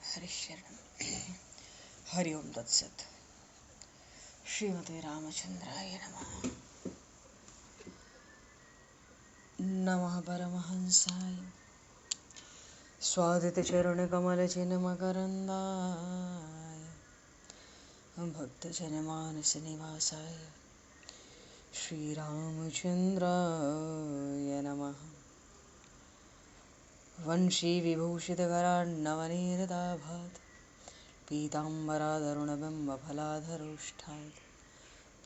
हरिशरण हरि ओम तत्सत। श्रीमते रामचंद्राय नमः। नमः परमहंसाय स्वादितचरणकमलचिन्मकरन्दाय भक्तजनमानसनिवासाय श्रीरामचन्द्राय नमः। वंशीविभूषितकरान्नवनीरदाभात् पीताम्बराधरुणबिम्बफलाधरोष्ठात्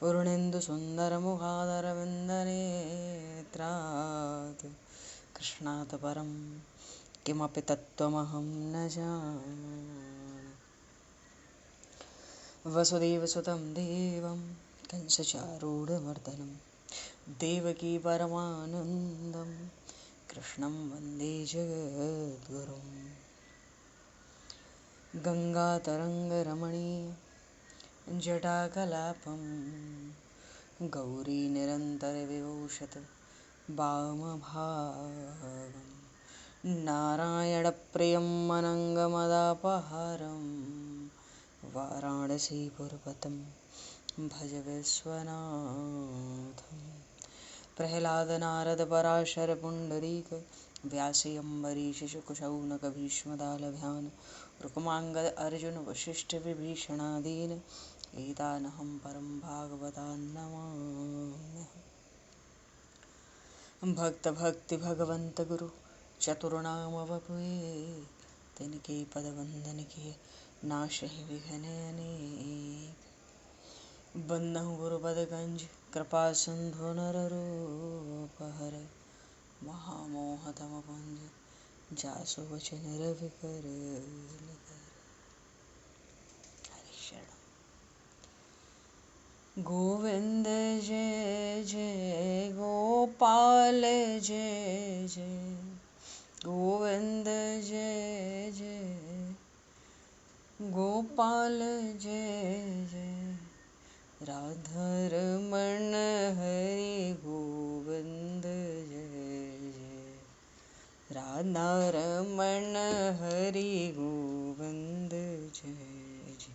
पूर्णेन्दुसुन्दरमुखादरविन्दनेत्रात् कृष्णात् परं किमपि तत्त्वमहं न जाने। वसुदेवसुतं देवं कंसचारूढमर्दनं देवकी परमानन्दं कृष्णं वन्दे जगद्गुरुं। गङ्गातरङ्गरमणीय जटाकलापं गौरीनिरन्तरविभूषत वामभागं नारायणप्रियं अनङ्गमदापहारं वाराणसीपुरपतं भज विश्वनाथं। प्रह्लादनारदपराशरपुण्डरीक व्यासि अम्बरीशशुकशौनकभीष्मदालभ्यान् रुक्माङ्गद अर्जुन वसिष्ठविभीषणादीन् एतानहं परं भागवतान् नमाम्यहम्। भक्त भक्ति भगवंत गुरु चतुर्नाम वपुए तिनके पद वंदन किए नाशहि विघ्न अनेक। बंदहु गुरुपद गंज कृपा सिंधु नररूप हर महामोह तम पुंज जासु वचन रवि कर। गोविंद जय जय गोपाल जय जय गोविंद जय जय गोपाल जय जय राधारमण हरि गोविंद जय जय राधारमण हरि गोविंद जय जय।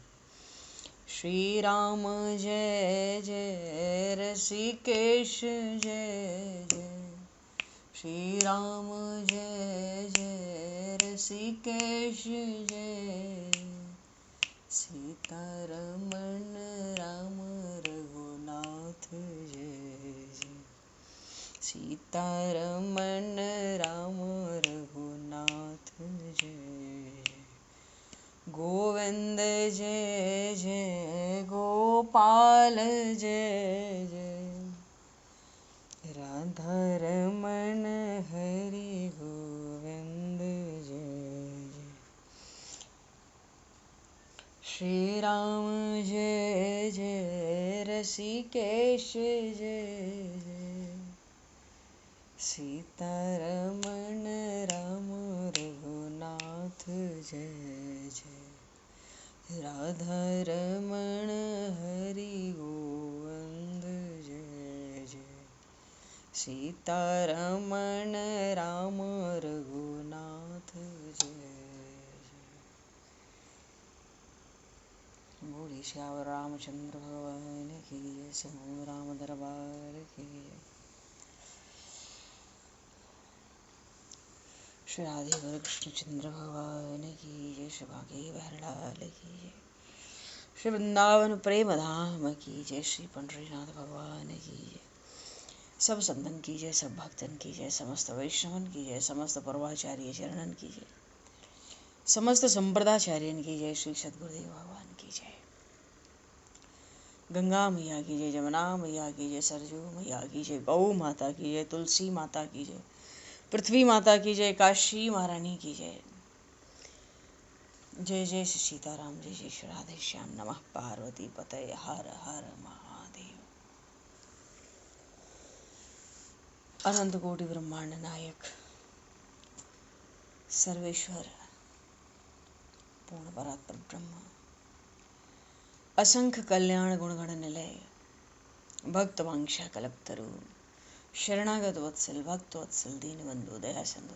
श्री राम जय जय ऋषिकेश जय जय श्री राम जय जय ऋषिकेश जय सीतारमण राम रघुनाथ जय जय सीतारमण राम रघुनाथ जय जय। गोविंद जय जय गोपाल जय जय राधारमण हरि गोविंद जय जय। श्री राम जय जय ऋषिकेश जय जय सीतारमण राम रघुनाथ जय जय राधारमण हरि गोविंद जय जय सीतारमण राम रघुनाथ जय जय। बोले श्याम रामचंद्र भगवान की जय। समूह राम दरबार की जय। श्री राधे कृष्णचंद्र भगवान की जय। श्री भागे बहरलाल की जय। श्री वृंदावन प्रेम धाम की जय। श्री पंडरीनाथ भगवान की जय। सब संतन की जय, सब भक्तन की जय, समस्त वैष्णवन की जय, समस्त पूर्वाचार्य चरणन की जय, समस्त संप्रदाचार्यन की जय। श्री सद्गुरुदेव भगवान की जय। गंगा मैया की जय, जमुना मैया की जय, सरजू मैया की जय, गौ माता की जय, तुलसी माता की जय, पृथ्वी माता की जय, काशी महारानी की जय। जय जय श्री सीताराम, जय जय श्री राधे श्याम। नमः पार्वती पतये हर हर महादेव। अनंत कोटि ब्रह्मांड नायक सर्वेश्वर पूर्ण परात्पर ब्रह्म असंख्य कल्याण गुणगण निलय भक्त वांछा कल्पतरु शरणागत वत्सल भक्त वत्सल दीनबंधु दया सिंधु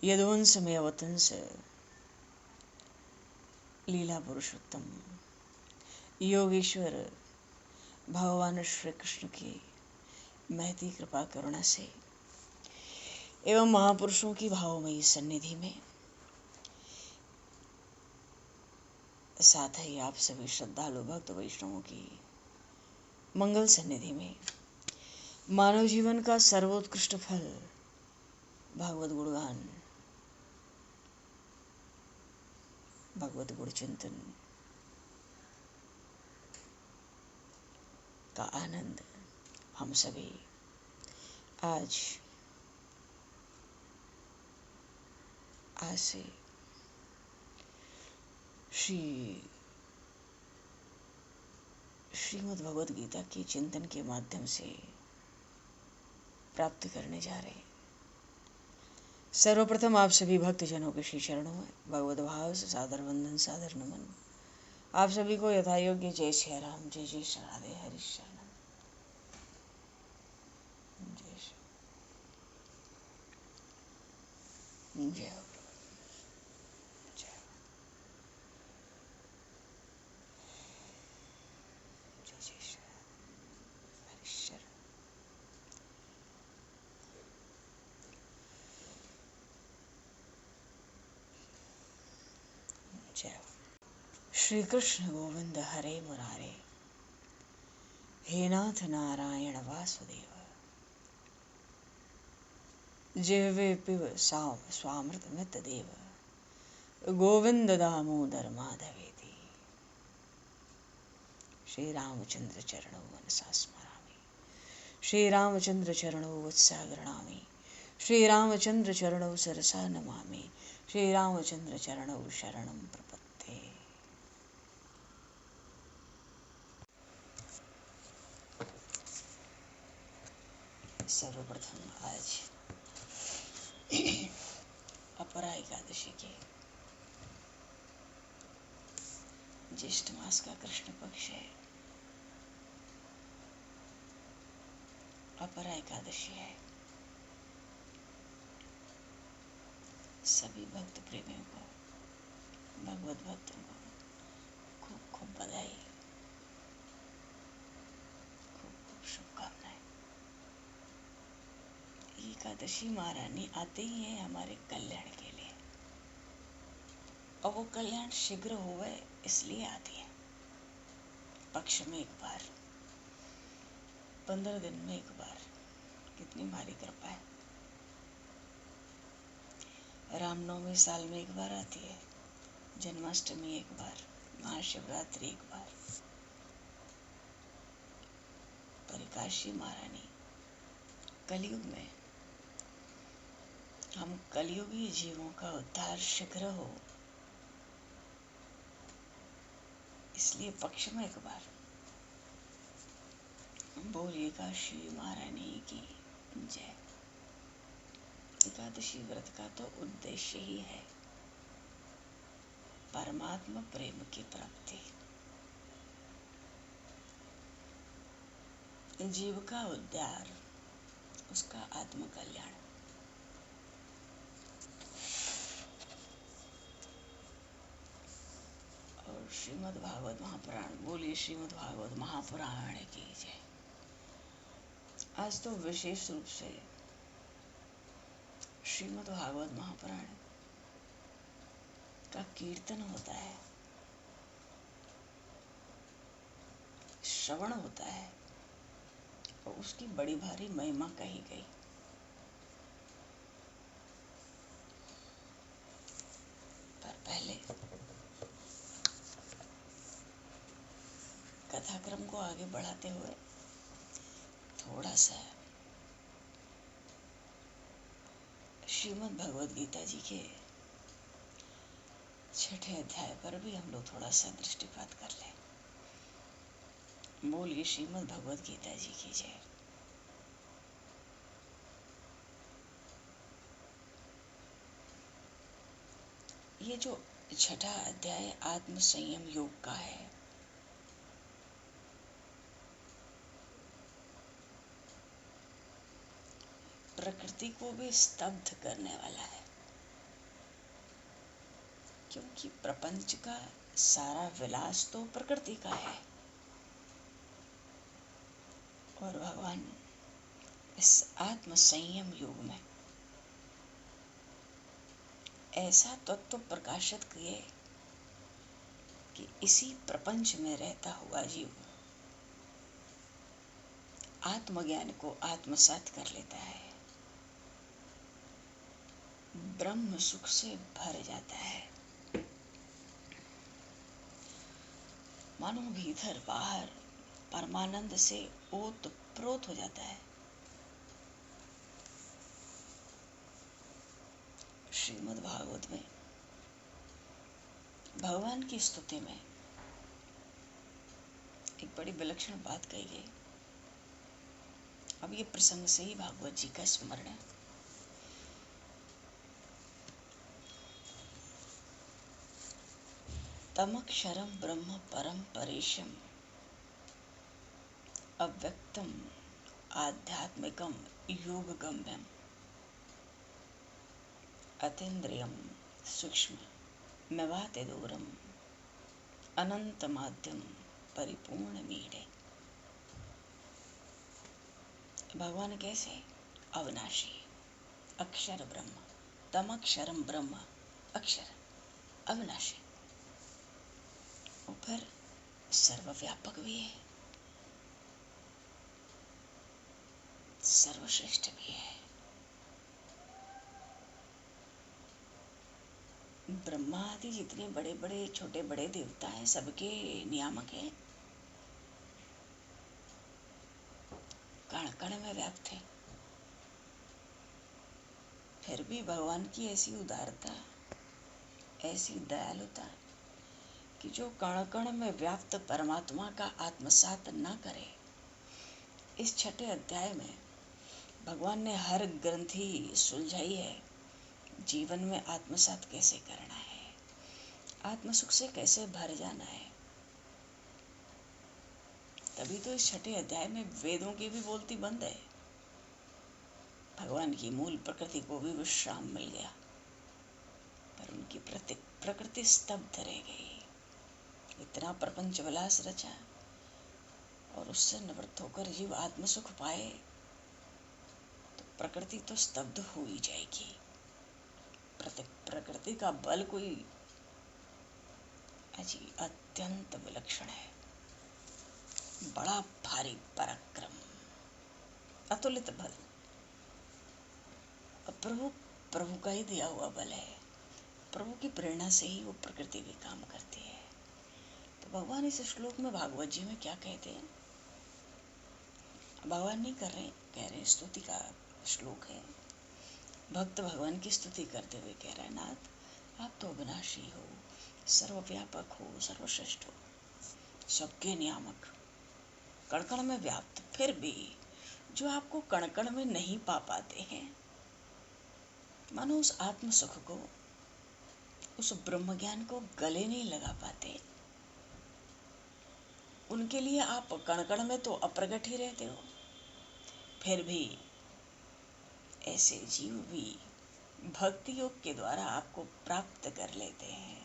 यदुवंश में अवतंस लीला पुरुषोत्तम योगेश्वर भगवान श्री कृष्ण की महती कृपा करुणा से एवं महापुरुषों की भावमयी सन्निधि में, साथ ही आप सभी श्रद्धालु भक्त वैष्णवों की मंगल सन्निधि में, मानव जीवन का सर्वोत्कृष्ट फल भागवत गुणगान, भगवत गुण चिंतन का आनंद हम सभी आज से श्रीमद् भगवद गीता के चिंतन के माध्यम से प्राप्त करने जा रहे हैं। सर्वप्रथम आप सभी भक्तजनों के श्री चरणों में भगवत भाव से सादर वंदन, सादर नमन। आप सभी को यथा योग्य जय श्री राम, जय जय श्री राधे, हरि शरणम, जय जय जय जय श्री हरि शरण। जय श्री कृष्ण गोविंद हरे मुरारे, हे नाथ नारायण वासुदेव, जिह्वे पिब स्वामृतमित देव, गोविंद दामोदर माधवेति। श्री रामचंद्र चरणौ मनसा स्मरामि, श्री रामचंद्र चरणौ वत्सा गृह्णामि, श्री रामचंद्र चरणौ सरसा नमामि, श्री रामचंद्र चरणौ शरणं प्रपद्ये। सर्वप्रथम आज अपरा एकादशी के ज्येष्ठ मास का कृष्ण पक्ष है। अपरा एकादशी है। सभी भक्त प्रेमियों को, भगवत भक्तों को खूब खूब बधाई, खूब खूब शुभकामनाएं। एकादशी महारानी आते ही है हमारे कल्याण के लिए, और वो कल्याण शीघ्र होवे इसलिए आती है। पक्ष में एक बार, 15 दिन में एक बार, कितनी भारी कृपा है। रामनवमी साल में एक बार आती है, जन्माष्टमी एक बार, महाशिवरात्रि एक बार। परिकाशी महारानी कलयुग में, हम कलयुगी जीवों का उद्धार शीघ्र हो इसलिए पक्ष में एक बार। बोलिए काशी महारानी की जय। एकादशी व्रत का तो उद्देश्य ही है परमात्मा प्रेम की प्राप्ति, जीव का उद्धार, उसका आत्म कल्याण। और श्रीमद् भागवत महापुराण, बोलिए श्रीमद् भागवत महापुराण की जय। आज तो विशेष रूप से श्रीमद् भागवत महापुराण का कीर्तन होता है, श्रवण होता है, और उसकी बड़ी भारी महिमा कही गई। पर पहले कथाक्रम को आगे बढ़ाते हुए थोड़ा सा श्रीमद् भगवद गीता जी के 6ठे अध्याय पर भी हम लोग थोड़ा सा दृष्टिपात कर लें। बोलिए श्रीमद् भगवद गीता जी की जय। ये जो 6ठा अध्याय आत्म संयम योग का है, प्रकृति को भी स्तब्ध करने वाला है, क्योंकि प्रपंच का सारा विलास तो प्रकृति का है और भगवान इस आत्म संयम युग में ऐसा तत्व प्रकाशित किए कि इसी प्रपंच में रहता हुआ जीव आत्मज्ञान को आत्मसात कर लेता है, ब्रह्म सुख से भर जाता है, मानो भीतर बाहर परमानंद से ओत प्रोत हो जाता है। श्रीमद् भागवत में भगवान की स्तुति में एक बड़ी विलक्षण बात कही गई। अब ये प्रसंग से ही भागवत जी का स्मरण है। तमक्षरम ब्रह्म परम परेशम अव्यक्तम आध्यात्मिकम योगगम्यम अतीन्द्रियम सूक्ष्म मेवाते दूरम अनंत माध्यम परिपूर्ण मीडे। भगवान कैसे? अविनाशी अक्षर ब्रह्म, तमक्षरम ब्रह्म, अक्षर अविनाशी, और फिर सर्वव्यापक भी है, सर्वश्रेष्ठ भी है। ब्रह्मा आदि जितने बड़े बड़े छोटे बड़े देवता हैं सबके नियामक है, कण कण में व्याप्त है। फिर भी भगवान की ऐसी उदारता, ऐसी दयालुता कि जो कण कण में व्याप्त परमात्मा का आत्मसात न करे। इस छठे अध्याय में भगवान ने हर ग्रंथि सुलझाई है। जीवन में आत्मसात कैसे करना है, आत्मसुख से कैसे भर जाना है। तभी तो इस छठे अध्याय में वेदों की भी बोलती बंद है। भगवान की मूल प्रकृति को भी विश्राम मिल गया, पर उनकी प्रकृति स्तब्ध रह गई। इतना प्रपंच विलास रचा और उससे निवृत्त होकर जीव आत्मसुख पाए तो प्रकृति तो स्तब्ध हो ही जाएगी। प्रकृति का बल कोई अजी अत्यंत विलक्षण है, बड़ा भारी पराक्रम, अतुलित बल। प्रभु का ही दिया हुआ बल है। प्रभु की प्रेरणा से ही वो प्रकृति भी काम करती है। तो भगवान इस श्लोक में भागवत जी में क्या कहते हैं? भगवान नहीं कह रहे स्तुति का श्लोक है। भक्त भगवान की स्तुति करते हुए कह रहा है, नाथ आप तो अविनाशी हो, सर्वव्यापक हो, सर्वश्रेष्ठ हो, सबके नियामक, कण कण में व्याप्त। फिर भी जो आपको कण कण में नहीं पा पाते हैं, मानो उस आत्म सुख को, उस ब्रह्म ज्ञान को गले नहीं लगा पाते, उनके लिए आप कण कण में तो अप्रगट ही रहते हो। फिर भी ऐसे जीव भी भक्ति योग के द्वारा आपको प्राप्त कर लेते हैं।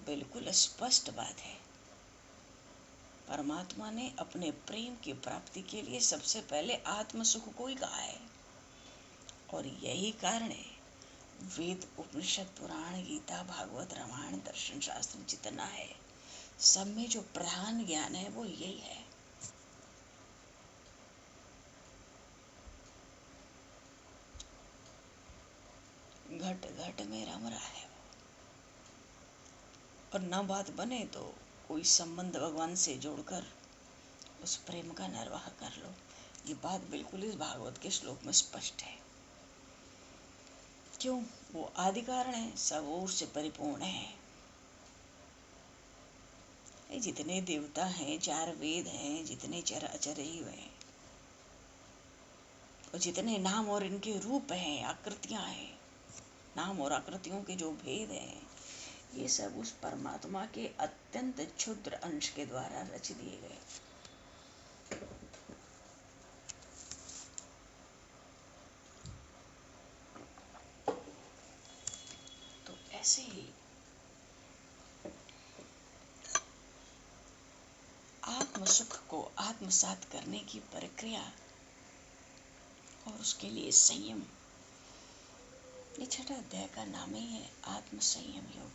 बिल्कुल स्पष्ट बात है। परमात्मा ने अपने प्रेम की प्राप्ति के लिए सबसे पहले आत्म सुख को ही कहा है, और यही कारण है वेद उपनिषद पुराण गीता भागवत रामायण दर्शन शास्त्र जितना है, सब में जो प्रधान ज्ञान है वो यही है। घट घट में रम रहा है वो, और न बात बने तो कोई संबंध भगवान से जोड़कर उस प्रेम का निर्वाह कर लो। ये बात बिल्कुल इस भागवत के श्लोक में स्पष्ट है। क्यों? वो आदि कारण है, सब ओर से परिपूर्ण है। जितने देवता हैं, चार वेद हैं, जितने चराचर जीव हैं, और जितने नाम और इनके रूप हैं, आकृतियां हैं, नाम और आकृतियों के जो भेद हैं, ये सब उस परमात्मा के अत्यंत क्षुद्र अंश के द्वारा रच दिए गए। ऐसे ही आत्म सुख को आत्मसात करने की प्रक्रिया और उसके लिए संयम, ये छठा अध्याय का नाम ही है आत्म संयम योग।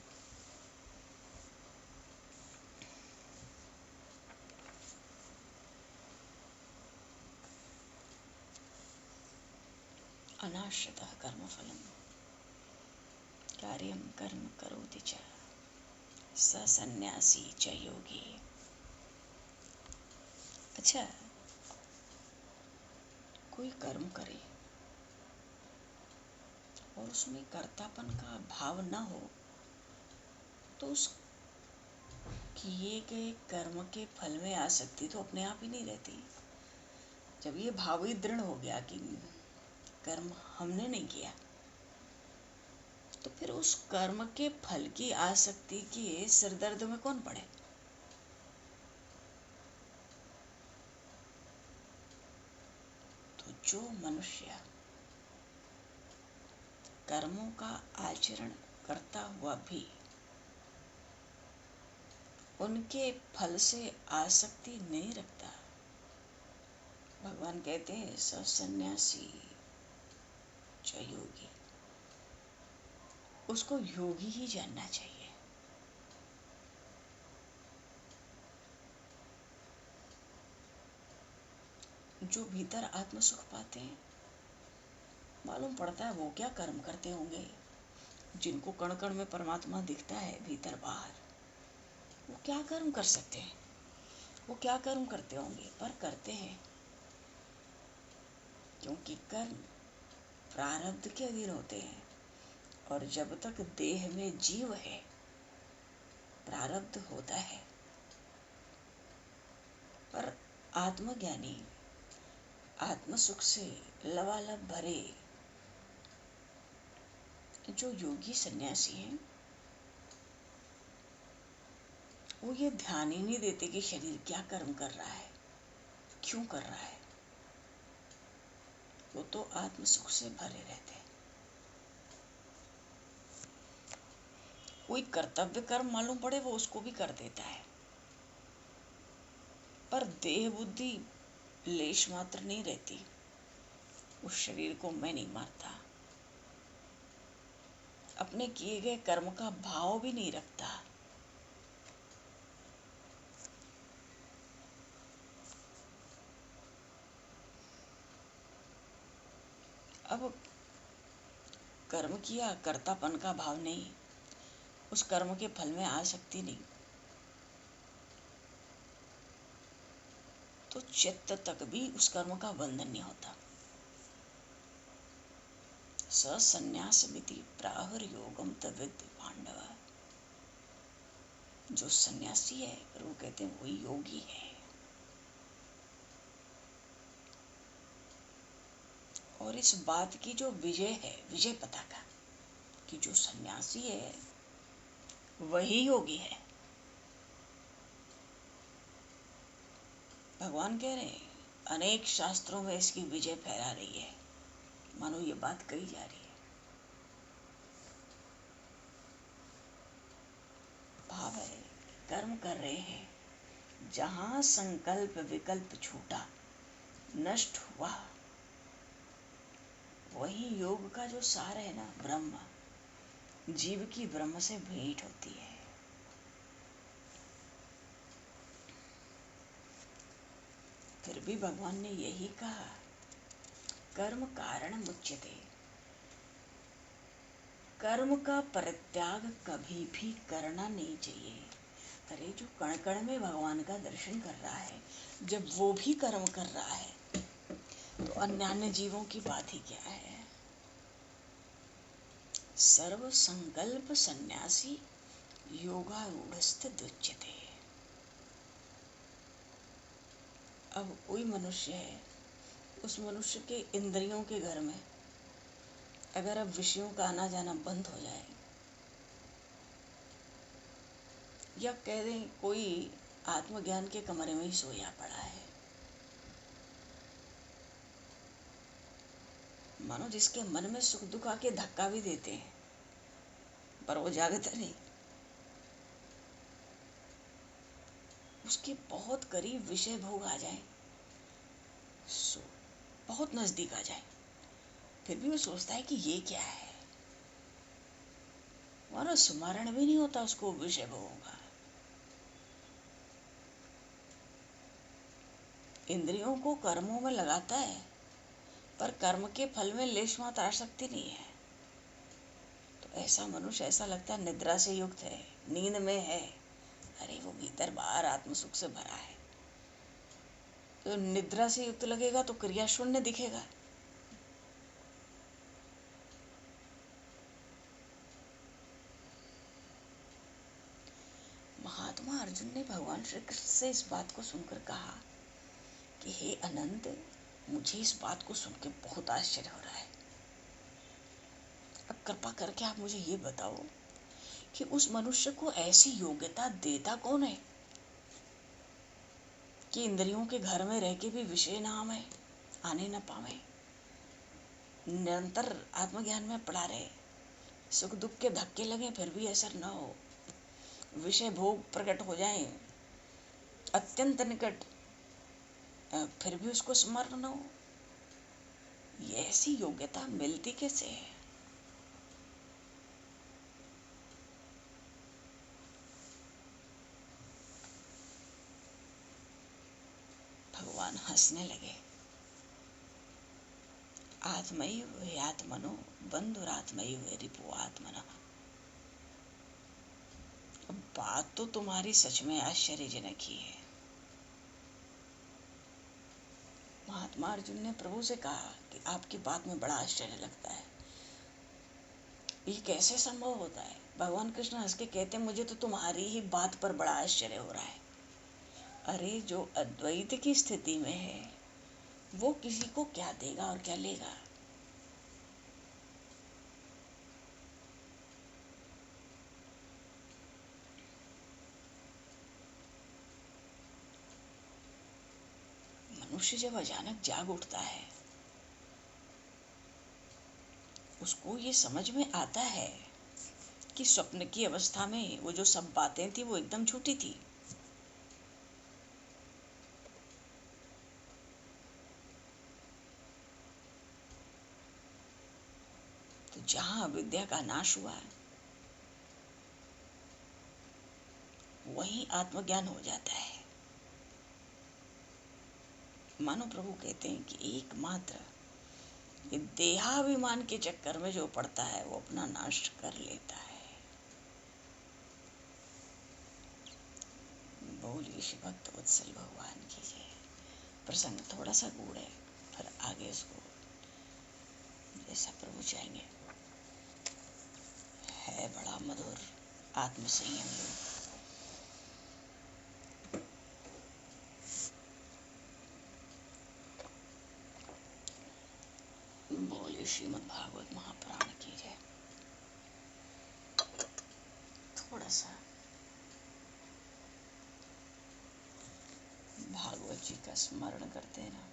अनाश्रितः कर्मफलम् कार्यं कर्म करोति च स सन्यासी च योगी। अच्छा, कोई कर्म करे और उसमें कर्तापन का भाव न हो तो उस किए गए कर्म के फल में आसक्ति तो अपने आप ही नहीं रहती। जब ये भाव ही दृढ़ हो गया कि कर्म हमने नहीं किया, तो फिर उस कर्म के फल की आसक्ति के सिरदर्द में कौन पड़े। तो जो मनुष्य कर्मों का आचरण करता हुआ भी उनके फल से आसक्ति नहीं रखता, भगवान कहते हैं स सन्यासी च योगी, उसको योगी ही जानना चाहिए। जो भीतर आत्म सुख पाते हैं, मालूम पड़ता है वो क्या कर्म करते होंगे। जिनको कण कण में परमात्मा दिखता है भीतर बाहर, वो क्या कर्म कर सकते हैं, वो क्या कर्म करते होंगे, पर करते हैं क्योंकि कर्म प्रारब्ध के अधीन होते हैं। और जब तक देह में जीव है प्रारब्ध होता है, पर आत्मज्ञानी आत्म सुख से लबालब भरे जो योगी सन्यासी हैं, वो ये ध्यान ही नहीं देते कि शरीर क्या कर्म कर रहा है, क्यों कर रहा है। वो तो आत्म सुख से भरे रहते हैं। कोई कर्तव्य कर्म मालूम पड़े वो उसको भी कर देता है, पर देह बुद्धि लेश मात्र नहीं रहती। उस शरीर को मैं नहीं मारता, अपने किए गए कर्म का भाव भी नहीं रखता। अब कर्म किया, कर्तापन का भाव नहीं, उस कर्म के फल में आसक्ति नहीं, तो चित्त तक भी उस कर्म का बंधन नहीं होता। स संन्यासमिति प्राहुर्योगम तद्विद् पांडव। जो सन्यासी है, वो कहते हैं वही योगी है। और इस बात की जो विजय है, विजय पताका, कि जो सन्यासी है वही योगी है। भगवान कह रहे हैं अनेक शास्त्रों में इसकी विजय फहरा रही है, मानो ये बात कही जा रही है। भाव है कर्म कर रहे हैं, जहां संकल्प विकल्प छूटा, नष्ट हुआ, वही योग का जो सार है ना, ब्रह्म, जीव की ब्रह्म से भेंट होती है। फिर भी भगवान ने यही कहा कर्म कारण मुच्यते, कर्म का परित्याग कभी भी करना नहीं चाहिए। अरे जो कण कण में भगवान का दर्शन कर रहा है, जब वो भी कर्म कर रहा है तो अन्य जीवों की बात ही क्या है। सर्व संकल्प सन्यासी योगारूढ़स्थ दुच्यते। अब कोई मनुष्य है, उस मनुष्य के इंद्रियों के घर में अगर अब विषयों का आना जाना बंद हो जाए, या कह दें कोई आत्मज्ञान के कमरे में ही सोया पड़ा है, मानो जिसके मन में सुख दुख आके धक्का भी देते हैं, पर वो जागता नहीं, उसके बहुत करीब विषय भोग आ जाए, सो बहुत नजदीक आ जाए, फिर भी वो सोचता है कि ये क्या है, वहां स्मरण भी नहीं होता उसको विषय भोगों का। इंद्रियों को कर्मों में लगाता है, पर कर्म के फल में लेश मात्र आसक्ति नहीं है। तो ऐसा मनुष्य ऐसा लगता है निद्रा से युक्त है, नींद में है, अरे वो भीतर बाहर आत्म सुख से भरा है। तो निद्रा से युक्त लगेगा तो क्रिया शून्य दिखेगा। महात्मा अर्जुन ने भगवान श्री कृष्ण से इस बात को सुनकर कहा कि हे अनंत, मुझे इस बात को सुन के बहुत आश्चर्य हो रहा है। अब कृपा करके आप मुझे ये बताओ कि उस मनुष्य को ऐसी योग्यता देता कौन है कि इंद्रियों के घर में रह के भी विषय ना आवे, आने न पावे, निरंतर आत्मज्ञान में पड़ा रहे, सुख दुख के धक्के लगे फिर भी असर न हो, विषय भोग प्रकट हो जाए अत्यंत निकट, फिर भी उसको स्मरण न हो। ये ऐसी योग्यता मिलती कैसे है? भगवान हंसने लगे। आत्मैव ह्यात्मनो बंधुरात्मैव रिपु आत्मनः। बात तो तुम्हारी सच में आश्चर्यजनक ही है। महात्मा अर्जुन ने प्रभु से कहा कि आपकी बात में बड़ा आश्चर्य लगता है, ये कैसे संभव होता है? भगवान कृष्ण हंस के कहते, मुझे तो तुम्हारी ही बात पर बड़ा आश्चर्य हो रहा है। अरे जो अद्वैत की स्थिति में है वो किसी को क्या देगा और क्या लेगा? मनुष्य जब अचानक जाग उठता है उसको ये समझ में आता है कि स्वप्न की अवस्था में वो जो सब बातें थी वो एकदम झूठी थी। तो जहां अविद्या का नाश हुआ वहीं आत्मज्ञान हो जाता है। मानो प्रभु कहते हैं कि एकमात्र ये देहाभिमान के चक्कर में जो पड़ता है वो अपना नाश कर लेता है। बोलिए श्री भक्त वत्सल भगवान की जय। प्रसंग थोड़ा सा गूढ़ है, पर आगे इसको जैसा प्रभु चाहेंगे। है बड़ा मधुर आत्मसंयम योग। बोलिए श्रीमद् भागवत महापुराण की जय। थोड़ा सा भागवत जी का स्मरण करते हैं ना।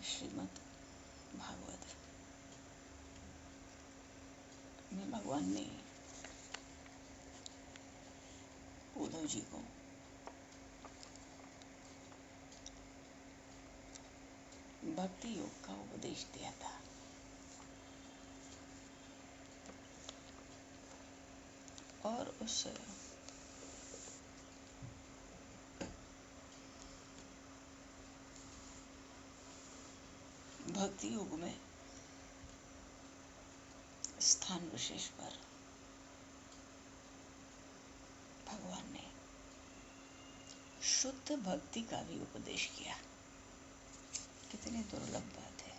श्रीमद् भागवत में भगवान ने उद्धव जी को भक्ति योग का उपदेश दिया था। और उस भक्ति योग में स्थान विशेष पर भगवान ने शुद्ध भक्ति का भी उपदेश किया। कितनी दुर्लभ बात है।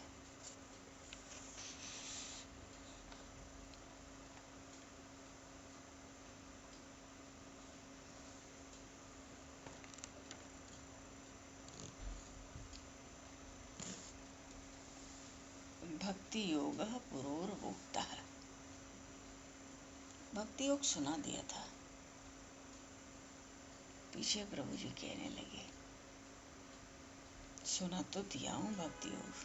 भक्ति योग पुरोर्वोक्तः। भक्ति योग सुना दिया था, पीछे प्रभु जी कहने लगे, सुना तो दिया हूँ भक्ति योग,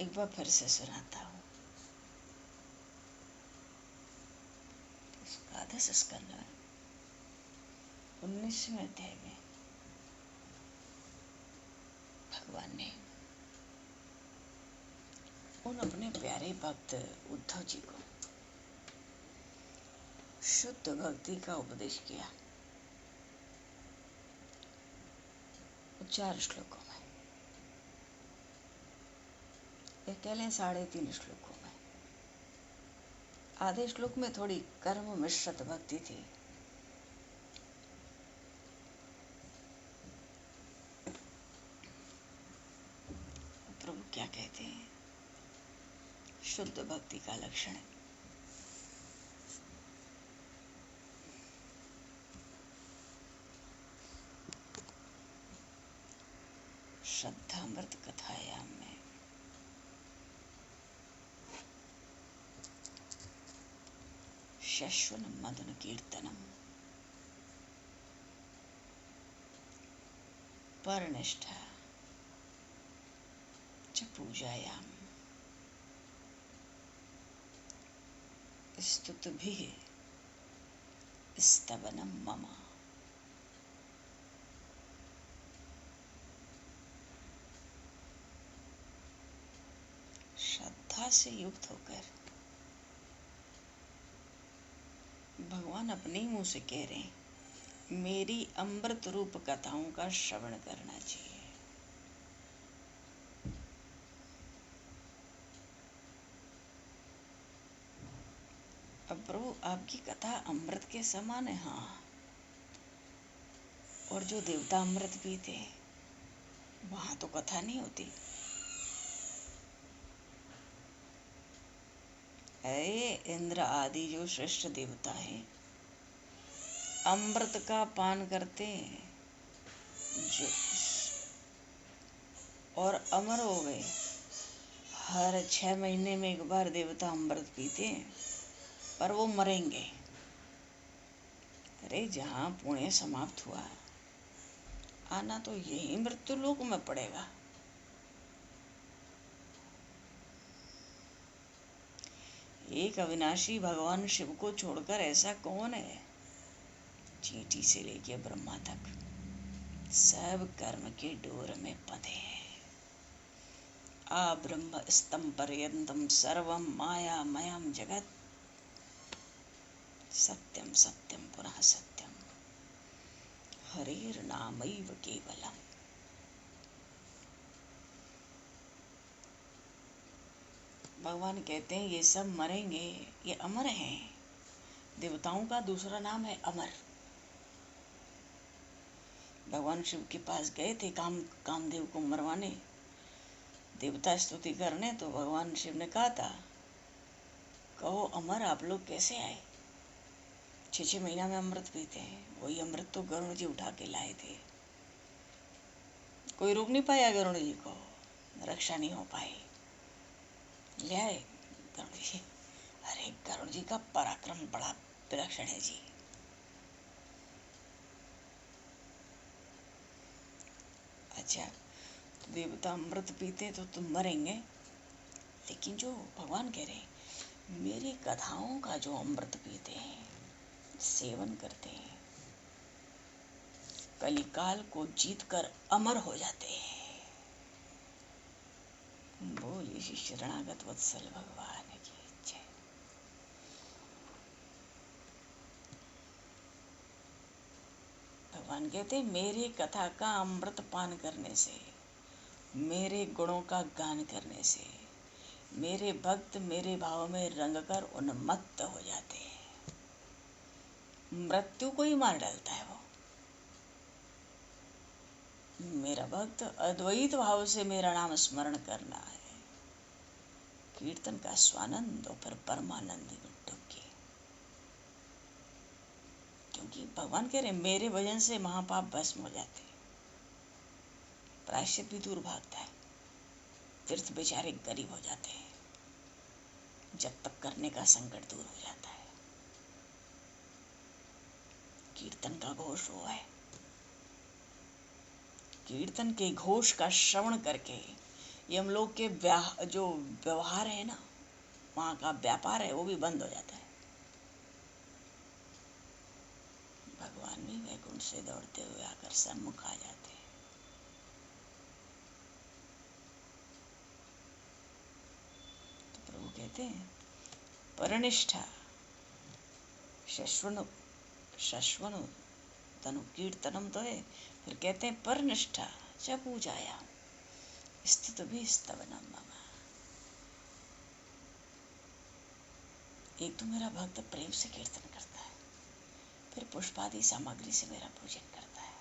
एक बार फिर से सुनाता हूँ। द्वादश स्कंद में 19वें अध्याय में भगवान ने उन अपने प्यारे भक्त उद्धव जी को शुद्ध भक्ति का उपदेश किया 4 श्लोकों में, ये कह लें 3.5 श्लोकों में। आधे श्लोक में थोड़ी कर्म मिश्रित भक्ति थी। प्रभु क्या कहते हैं शुद्ध भक्ति का लक्षण? श्रद्धामृत कथायाम में शश्वन मदन कीर्तनम परनिष्ठा च पूजायाम स्तुतिभिः स्तवनम मम। श्रद्धा से युक्त होकर भगवान अपने ही मुंह से कह रहे हैं, मेरी अमृत रूप कथाओं का श्रवण करना चाहिए। अब प्रभु आपकी कथा अमृत के समान है। हाँ, और जो देवता अमृत पीते वहां तो कथा नहीं होती। अरे इंद्र आदि जो श्रेष्ठ देवता हैं अमृत का पान करते हैं जो और अमर हो गए। हर 6 महीने में एक बार देवता अमृत पीते हैं, पर वो मरेंगे। अरे जहाँ पुण्य समाप्त हुआ आना तो यही मृत्यु लोक में पड़ेगा। एक अविनाशी भगवान शिव को छोड़कर ऐसा कौन है? चींटी से लेके ब्रह्मा तक सब कर्म के डोर में बंधे हैं। आ ब्रह्म स्तंभ पर्यंतम सर्वम माया मयम जगत सत्यम सत्यम पुनः सत्यम हरेर नामैव केवलम। भगवान कहते हैं ये सब मरेंगे, ये अमर हैं। देवताओं का दूसरा नाम है अमर। भगवान शिव के पास गए थे कामदेव को मरवाने, देवता स्तुति करने, तो भगवान शिव ने कहा था, कहो अमर आप लोग कैसे आए? 6 महीना में अमृत पीते हैं। वही अमृत तो गरुण जी उठा के लाए थे। कोई रोक नहीं पाया गरुण जी को, रक्षा नहीं हो पाई, ले आए गरुण जी। अरे गरुण जी का पराक्रम बड़ा विलक्षण है जी। अच्छा, तो देवता अमृत पीते तो तुम मरेंगे, लेकिन जो भगवान कह रहे हैं मेरी कथाओं का जो अमृत पीते हैं, सेवन करते हैं, कलिकाल को जीतकर अमर हो जाते हैं। बोलिए श्री शरणागत वत्सल भगवान की जय। भगवान कहते हैं मेरी कथा का अमृत पान करने से, मेरे गुणों का गान करने से मेरे भक्त मेरे भाव में रंगकर उन्मत्त हो जाते हैं। मृत्यु को ही मार डालता है वो। मेरा भक्त अद्वैत भाव से मेरा नाम स्मरण करना है, कीर्तन का स्वानंद और फिर परमानंद डुबकी। क्योंकि भगवान कह रहे मेरे वजन से महापाप भस्म हो जाते, प्रायश्चित भी दूर भागता है, तीर्थ बेचारे गरीब हो जाते हैं, जब तक करने का संकट दूर हो जाता है। कीर्तन का घोष हुआ है। कीर्तन के घोष का श्रवण करके ये हम लोग के जो व्यवहार है ना, वहाँ का व्यापार है, वो भी बंद हो जाता है। भगवान भी वैकुंठ से दौड़ते हुए आकर सम्मुख आ जाते हैं। तो प्रभु कहते हैं परनिष्ठा शश्वनु शश्वनु तनु कीर्तनम तो है, फिर कहते हैं परनिष्ठा च पूजाया स्तुत भी स्तवनम मम। एक तो मेरा भक्त प्रेम से कीर्तन करता है, फिर पुष्पादि सामग्री से मेरा पूजन करता है,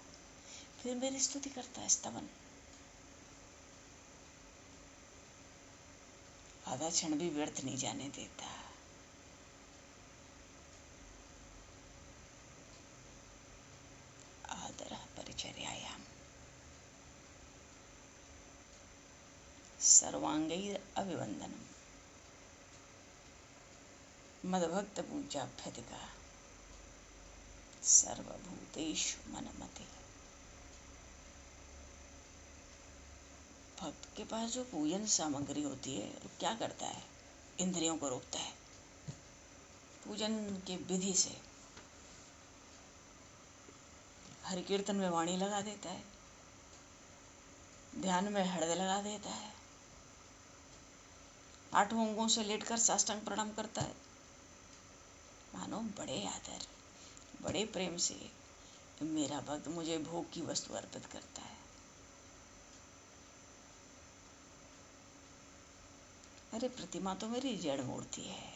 फिर मेरी स्तुति करता है, स्तवन। आधा क्षण भी व्यर्थ नहीं जाने देता। आदर परिचर्यायाम सर्वांगैर अभिवंदनम मदभक्त पूजाभ्यधिका सर्वभूतेषु मनमते। भक्त के पास जो पूजन सामग्री होती है वो क्या करता है? इंद्रियों को रोकता है। पूजन के विधि से हरि कीर्तन में वाणी लगा देता है, ध्यान में हृदय लगा देता है, आठों अंगों से लेटकर साष्टांग प्रणाम करता है। मानो बड़े आदर बड़े प्रेम से मेरा भक्त मुझे भोग की वस्तु अर्पित करता है। अरे प्रतिमा तो मेरी जड़ मूर्ति है,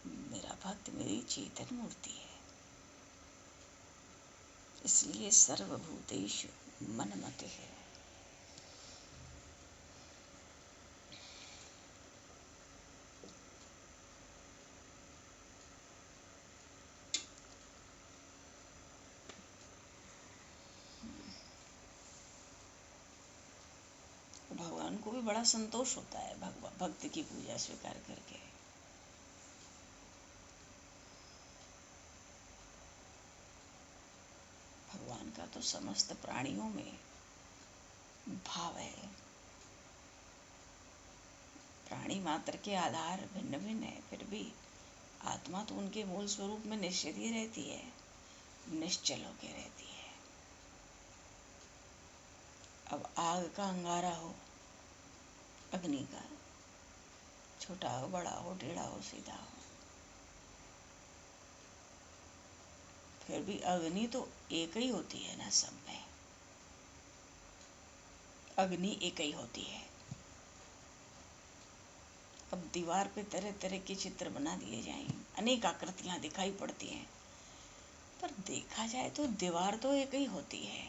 मेरा भक्त मेरी चेतन मूर्ति है। इसलिए सर्वभूतेषु मनमते है। भगवान को भी बड़ा संतोष होता है भक्त की पूजा स्वीकार करके। भगवान का तो समस्त प्राणियों में भाव है। प्राणी मात्र के आधार भिन्न भिन्न है, फिर भी आत्मा तो उनके मूल स्वरूप में निश्चित ही रहती है, निश्चल होकर रहती है। अब आग का अंगारा हो, अग्नि का, छोटा हो बड़ा हो टेढ़ा हो सीधा हो, फिर भी अग्नि तो एक ही होती है ना सब में। अग्नि एक ही होती है। अब दीवार पे तरह तरह के चित्र बना दिए जाएं, अनेक आकृतियां दिखाई पड़ती हैं, पर देखा जाए तो दीवार तो एक ही होती है।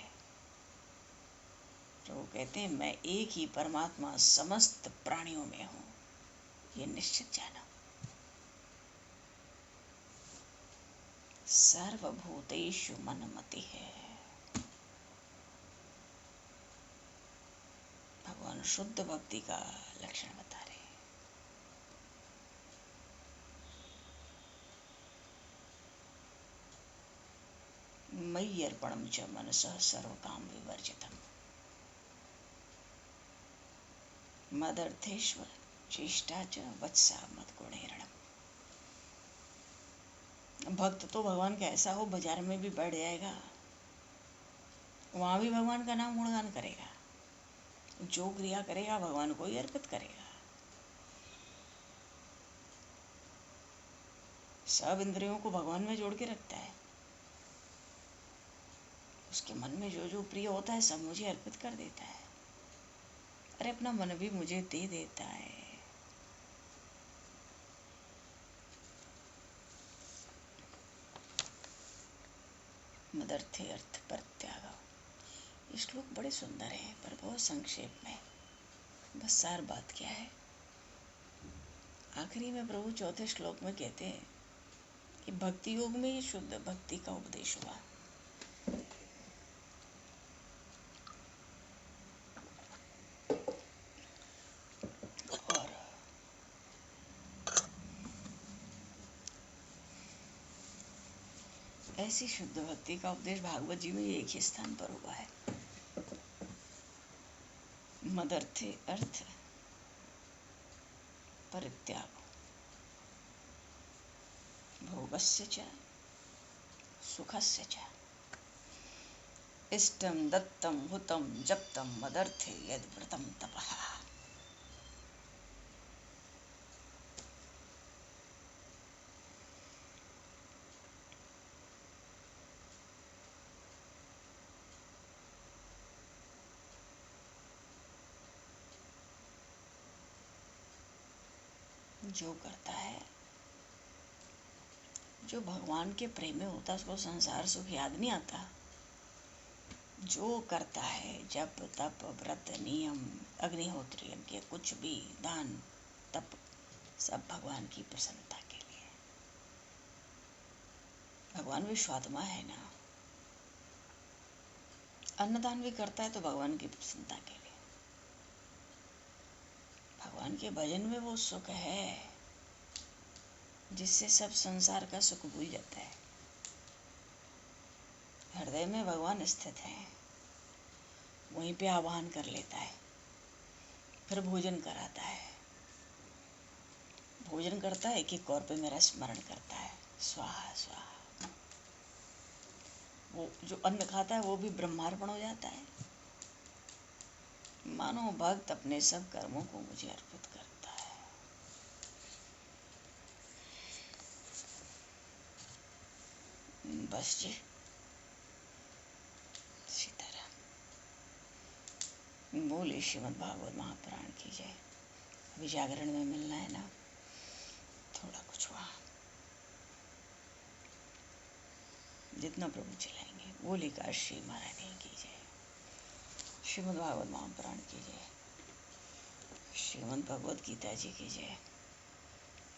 तो वो कहते हैं मैं एक ही परमात्मा समस्त प्राणियों में हूं, ये निश्चित जाना। सर्वभूतेषु मनमति है। भगवान शुद्ध भक्ति का लक्षण बता रहे हैं। मयि अर्पणम च मनसः सर्वकाम विवर्जितम् मदर्थेश्वर चेष्टा च वत्सा मद्गुणैरणम्। भक्त तो भगवान का ऐसा हो बाजार में भी बैठ जाएगा, वहां भी भगवान का नाम गुणगान करेगा, जो क्रिया करेगा भगवान को ही अर्पित करेगा। सब इंद्रियों को भगवान में जोड़ के रखता है। उसके मन में जो जो प्रिय होता है सब मुझे अर्पित कर देता है। अरे अपना मन भी मुझे दे देता है। मदर्थे अर्थ पर त्याग। ये श्लोक बड़े सुंदर हैं पर बहुत संक्षेप में। बस सार बात क्या है, आखिरी में प्रभु चौथे श्लोक में कहते हैं कि भक्ति योग में ही शुद्ध भक्ति का उपदेश हुआ। ऐसी शुद्ध भक्ति का उपदेश भागवत जी में एक ही स्थान पर हुआ है। मदर्थे अर्थ परित्याग भोगस्य च सुखस्य च इष्टम दत्तम हुतम जप्तम मदर्थे यद व्रतम तपः। जो करता है, जो भगवान के प्रेम में होता है, उसको संसार सुख याद नहीं आता। जो करता है जप तप व्रत नियम अग्निहोत्र यज्ञ कुछ भी दान तप सब भगवान की प्रसन्नता के लिए। भगवान विश्वात्मा है ना। अन्नदान भी करता है तो भगवान की प्रसन्नता के लिए। भगवान के भजन में वो सुख है जिससे सब संसार का सुख भूल जाता है। हृदय में भगवान स्थित है, वहीं पे आह्वान कर लेता है, फिर भोजन कराता है। भोजन करता है कि कौर पे मेरा स्मरण करता है, स्वाहा स्वाहा। वो जो अन्न खाता है वो भी ब्रह्मार्पण हो जाता है। मानो भक्त अपने सब कर्मों को मुझे अर्पित करता है। बस जी, सीताराम। बोले श्रीमद् भागवत महापुराण की जय। अभी जागरण में मिलना है ना, थोड़ा कुछ वहाँ जितना प्रभु चलाएंगे। बोले काशी महारानी की जय। श्रीमद् भागवत महापुराण की जय। श्रीमद् भगवद गीता जी की जय।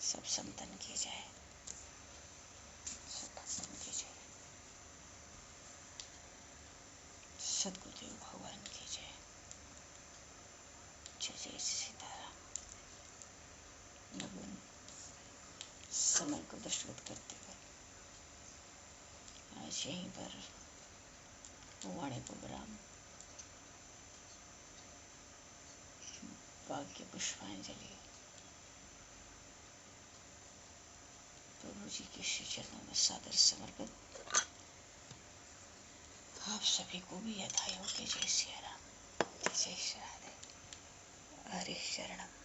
सब संतन की जय। सब भक्तों की जय। सद्गुरुदेव भगवान की जय। जय जय सीताराम। भगवान समय को दशरथ करते हुए आज यहीं पर वाणी को विराम। भाग्य पुष्पांजलि प्रभु जी के श्री चरणों में सादर समर्पित। आप सभी को भी यथायोग के जय सिया राम, जय श्री राधे। हरि शरणम।